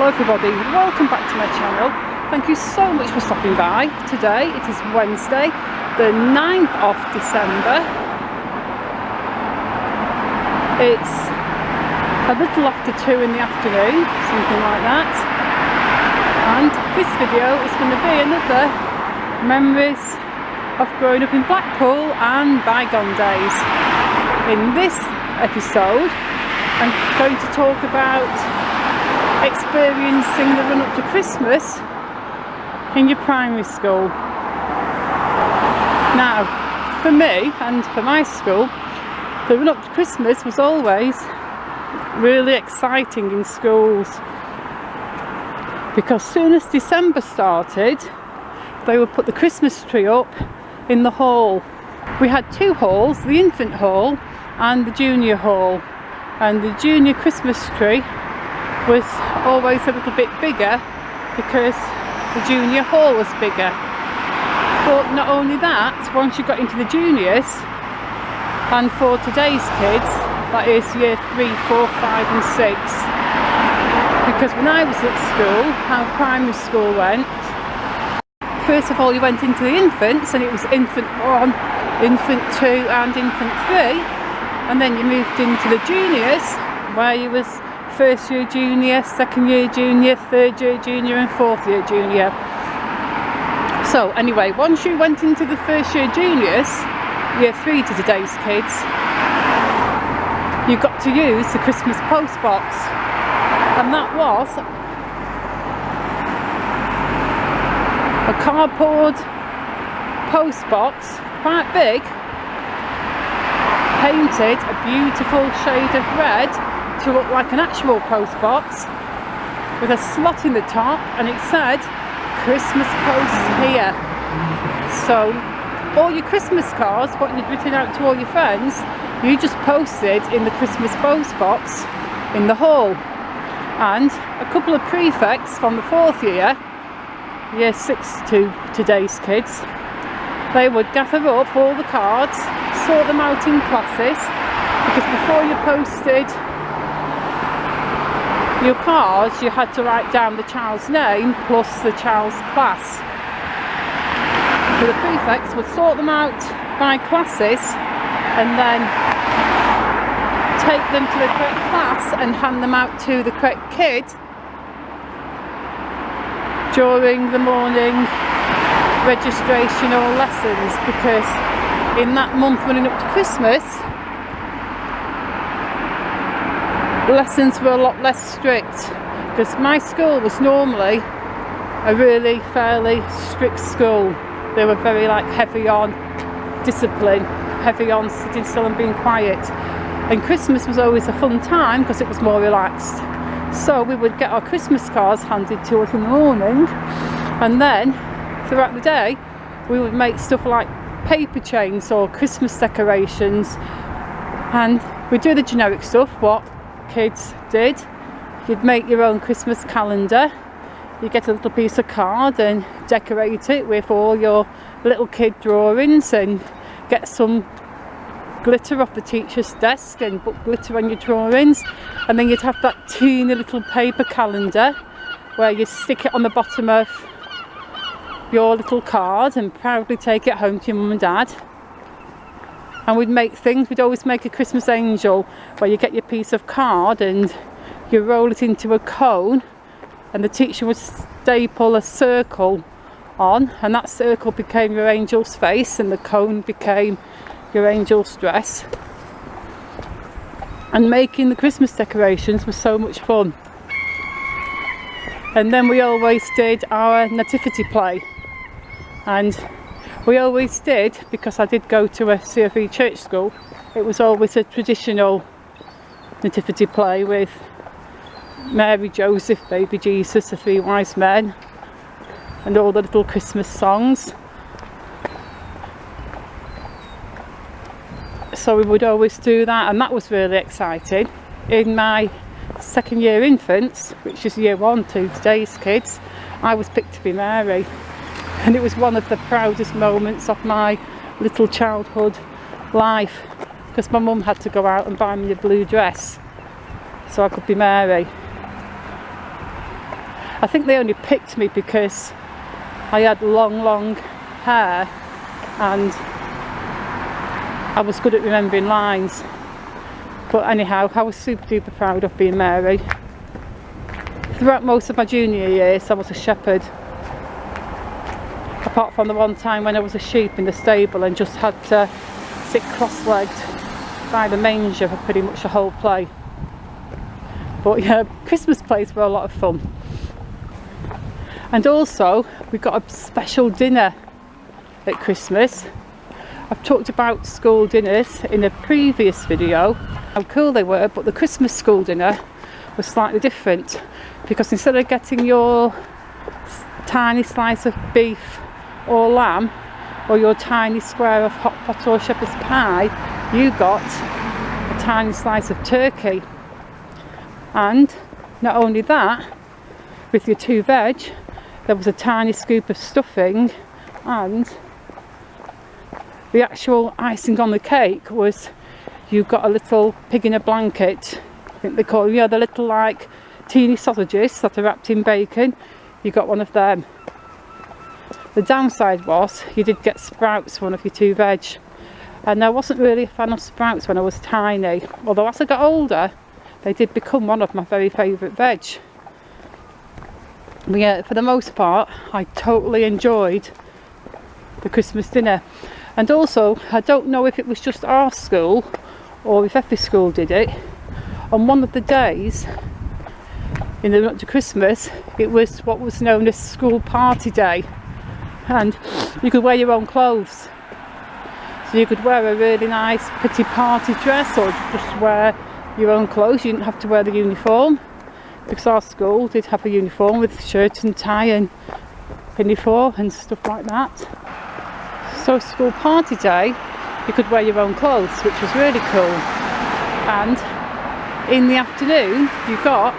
Hello everybody, welcome back to my channel. Thank you so much for stopping by. Today it is Wednesday, the 9th of December. It's a little after 2 in the afternoon, something like that. And this video is going to be another memories of growing up in Blackpool and bygone days. In this episode I'm going to talk about experiencing the run up to Christmas in your primary school. Now, for me and for my school, the run up to Christmas was always really exciting in schools, because soon as December started, they would put the Christmas tree up in the hall. We had two halls, the infant hall and the junior hall, and the junior Christmas tree was always a little bit bigger because the junior hall was bigger. But not only that, once you got into the juniors, and for today's kids, that is year 3, 4, 5 and 6, because when I was at school, how primary school went, first of all you went into the infants, and it was infant 1, infant 2 and infant 3, and then you moved into the juniors, where you was first year junior, second year junior, third year junior and fourth year junior. So anyway, once you went into the first year juniors, year 3 to today's kids, you got to use the Christmas post box, and that was a cardboard post box, quite big, painted a beautiful shade of red to look like an actual post box, with a slot in the top, and it said Christmas post here. So all your Christmas cards, what you'd written out to all your friends, you just posted in the Christmas post box in the hall. And a couple of prefects from the 4th year, year 6 to today's kids, they would gather up all the cards, sort them out in classes, because before you posted your cards you had to write down the child's name plus the child's class. So the prefects would sort them out by classes and then take them to the correct class and hand them out to the correct kid during the morning registration or lessons, because in that month running up to Christmas, lessons were a lot less strict, because my school was normally a really fairly strict school. They were very heavy on discipline, heavy on sitting still and being quiet, and Christmas was always a fun time because it was more relaxed. So we would get our Christmas cards handed to us in the morning, and then throughout the day we would make stuff like paper chains or Christmas decorations, and we'd do the generic stuff what kids did. You'd make your own Christmas calendar, you get a little piece of card and decorate it with all your little kid drawings, and get some glitter off the teacher's desk and put glitter on your drawings, and then you'd have that teeny little paper calendar where you stick it on the bottom of your little card and proudly take it home to your mum and dad. And we'd make things, we'd always make a Christmas angel where you get your piece of card and you roll it into a cone, and the teacher would staple a circle on, and that circle became your angel's face and the cone became your angel's dress. And making the Christmas decorations was so much fun. And then we always did our nativity play, and we always did, because I did go to a CFE church school, it was always a traditional nativity play with Mary, Joseph, baby Jesus, the 3 wise men, and all the little Christmas songs. So we would always do that, and that was really exciting. In my second year infants, which is year 1 to today's kids, I was picked to be Mary. And it was one of the proudest moments of my little childhood life, because my mum had to go out and buy me a blue dress so I could be Mary. I think they only picked me because I had long hair and I was good at remembering lines. But anyhow, I was super duper proud of being Mary. Throughout most of my junior years I was a shepherd, apart from the one time when I was a sheep in the stable and just had to sit cross-legged by the manger for pretty much the whole play. But yeah, Christmas plays were a lot of fun. And also we got a special dinner at Christmas. I've talked about school dinners in a previous video, how cool they were, but the Christmas school dinner was slightly different, because instead of getting your tiny slice of beef or lamb or your tiny square of hot pot or shepherd's pie, you got a tiny slice of turkey. And not only that, with your 2 veg, there was a tiny scoop of stuffing, and the actual icing on the cake was you got a little pig in a blanket. I think they call them, you know, the little like teeny sausages that are wrapped in bacon. You got one of them. The downside was you did get sprouts, one of your 2 veg, and I wasn't really a fan of sprouts when I was tiny, although as I got older they did become one of my very favourite veg. But yeah, for the most part I totally enjoyed the Christmas dinner. And also, I don't know if it was just our school or if every school did it, on one of the days in the run up to Christmas, it was what was known as school party day, and you could wear your own clothes. So you could wear a really nice pretty party dress or just wear your own clothes. You didn't have to wear the uniform, because our school did have a uniform with shirt and tie and pinafore and stuff like that. So school party day, you could wear your own clothes, which was really cool. And in the afternoon you got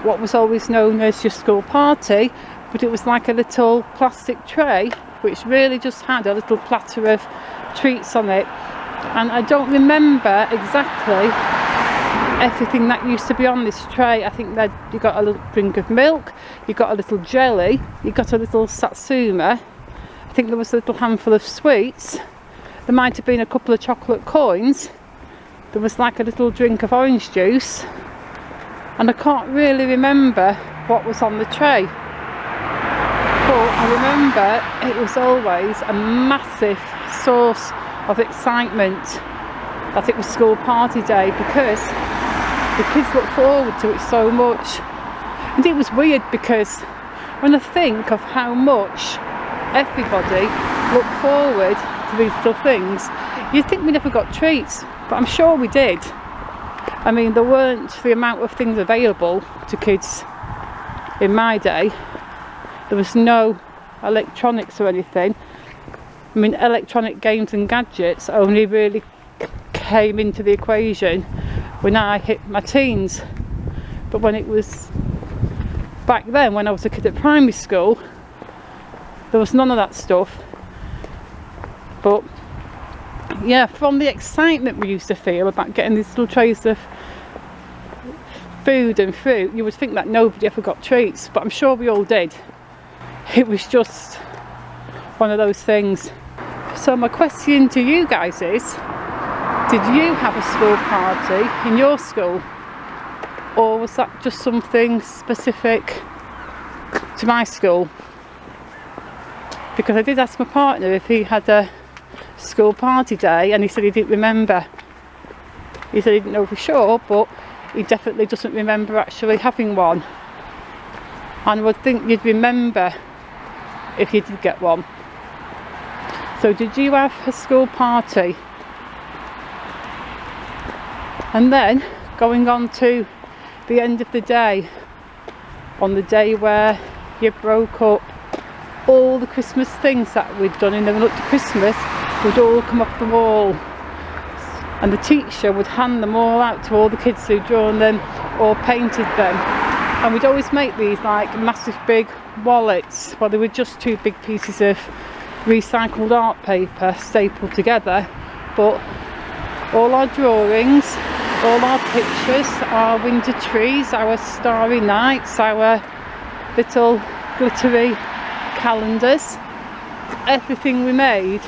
what was always known as your school party, but it was like a little plastic tray which really just had a little platter of treats on it. And I don't remember exactly everything that used to be on this tray. I think that you got a little drink of milk, you got a little jelly, you got a little satsuma, I think there was a little handful of sweets, there might have been a couple of chocolate coins, there was like a little drink of orange juice, and I can't really remember what was on the tray. But I remember it was always a massive source of excitement that it was school party day, because the kids looked forward to it so much. And it was weird, because when I think of how much everybody looked forward to these little things, you'd think we never got treats, but I'm sure we did. I mean, there weren't the amount of things available to kids in my day. There was no electronics or anything. I mean, electronic games and gadgets only really came into the equation when I hit my teens. But when it was back then, when I was a kid at primary school, there was none of that stuff. But yeah, from the excitement we used to feel about getting these little trays of food and fruit, you would think that nobody ever got treats, but I'm sure we all did. It was just one of those things. So my question to you guys is, did you have a school party in your school, or was that just something specific to my school? Because I did ask my partner if he had a school party day, and he said he didn't remember. He said he didn't know for sure, but he definitely doesn't remember actually having one. And I would think you'd remember if you did get one. So did you have a school party? And then going on to the end of the day, on the day where you broke up, all the Christmas things that we'd done in the run up to Christmas would all come off the wall, and the teacher would hand them all out to all the kids who'd drawn them or painted them. And we'd always make these like massive big wallets, well, they were just 2 big pieces of recycled art paper stapled together, but all our drawings, all our pictures, our winter trees, our starry nights, our little glittery calendars. Everything we made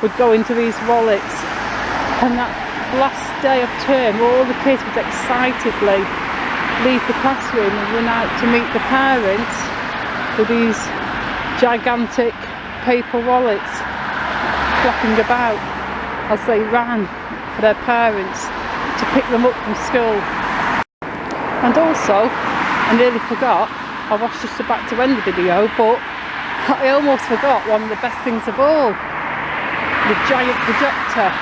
would go into these wallets, and that last day of term all the kids would excitedly leave the classroom and run out to meet the parents with these gigantic paper wallets flapping about as they ran for their parents to pick them up from school. And also, I nearly forgot, I was just about to end the video, but I almost forgot one of the best things of all, the giant projector.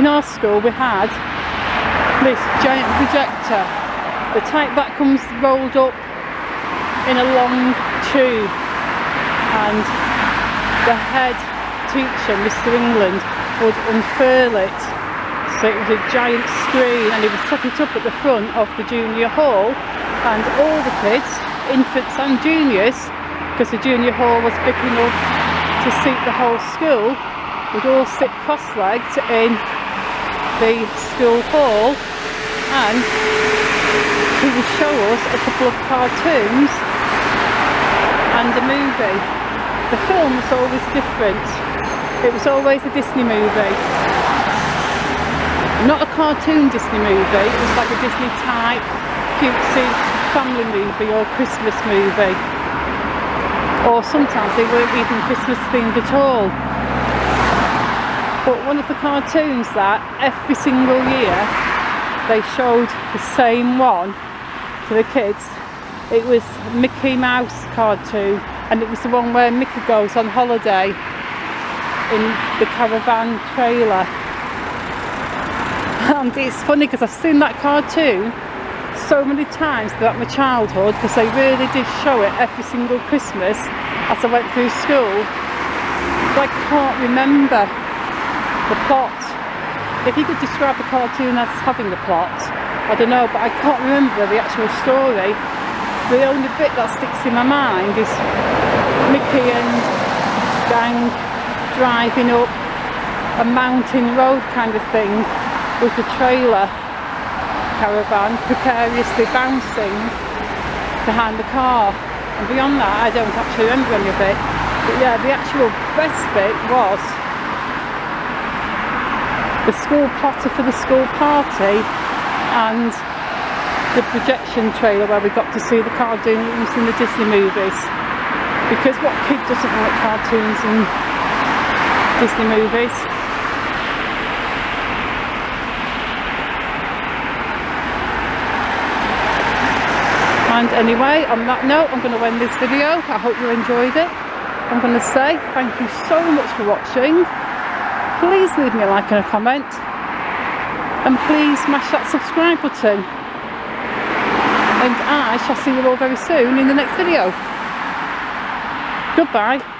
In our school we had this giant projector, the type that comes rolled up in a long tube, and the head teacher, Mr. England, would unfurl it, so it was a giant screen, and he would set it up at the front of the junior hall, and all the kids, infants and juniors, because the junior hall was big enough to seat the whole school, would all sit cross-legged in the school hall, and he would show us a couple of cartoons and a movie. The film was always different. It was always a Disney movie. Not a cartoon Disney movie, it was like a Disney type cutesy family movie or Christmas movie. Or sometimes they weren't even Christmas themed at all. But one of the cartoons that every single year they showed the same one to the kids, it was Mickey Mouse cartoon, and it was the one where Mickey goes on holiday in the caravan trailer. And it's funny because I've seen that cartoon so many times throughout my childhood, because they really did show it every single Christmas as I went through school, but I can't remember the plot. If you could describe the cartoon as having a plot, I don't know, but I can't remember the actual story. The only bit that sticks in my mind is Mickey and gang driving up a mountain road kind of thing with the trailer caravan precariously bouncing behind the car, and beyond that I don't actually remember any of it. But yeah, the actual best bit was the school plotter for the school party and the projection trailer where we got to see the cartoons in the Disney movies, because what kid doesn't like cartoons and Disney movies? And anyway, on that note, I'm going to end this video. I hope you enjoyed it. I'm going to say thank you so much for watching. Please leave me a like and a comment, and please smash that subscribe button, and I shall see you all very soon in the next video. Goodbye.